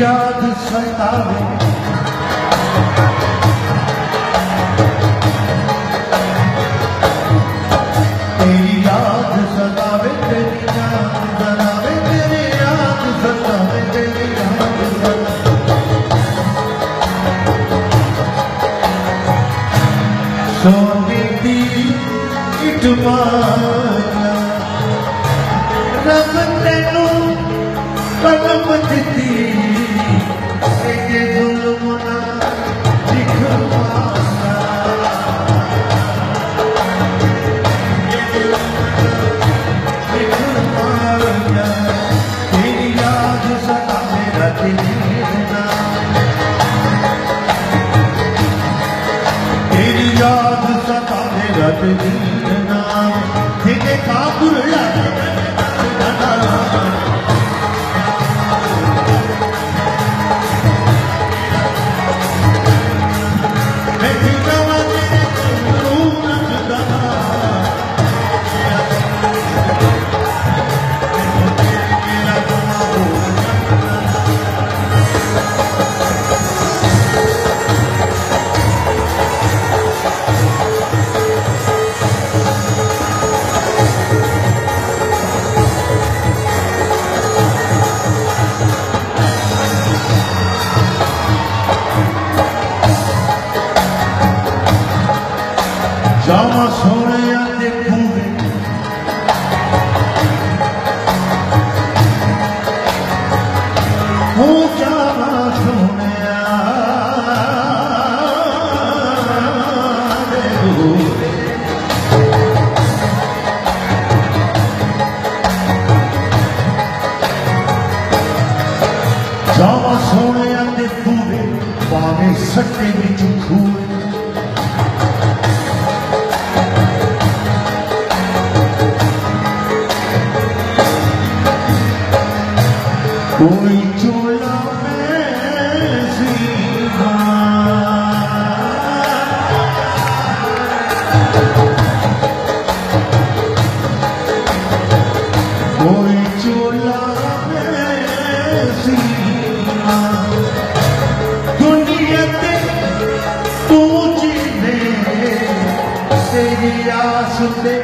याद सतावे तेरी याद सतावे तेरी याद सतावे तेरी याद सतावे तेरी याद सतावे सोने दी इटमाया रब तेनू कलम दिती जुल्म ना लिखवाना लिखवाना तेरी याद सतावे रात जीना तेरी याद सतावे रात जीना तेरे काबुल जावा सोने देखूंगे हो जावा सोने देखूंगे जावा सोने देखूंगे पावे सट्टे बिच खूए कोई चोला में सीधा कोई चोला में सीधा दुनिया ते तू जीने तेरी आस पे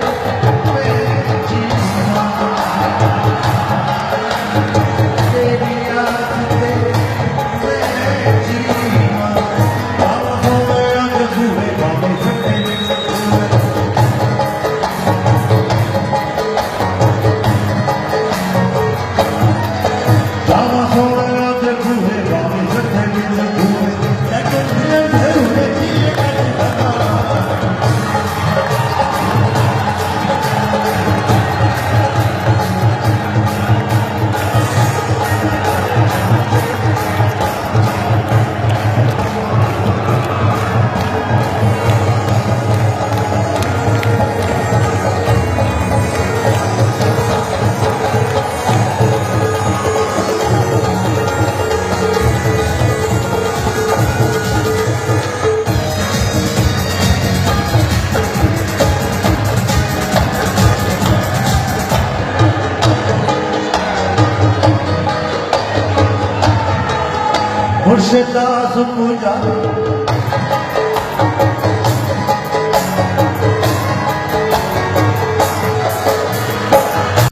मुर्शिदास पूजा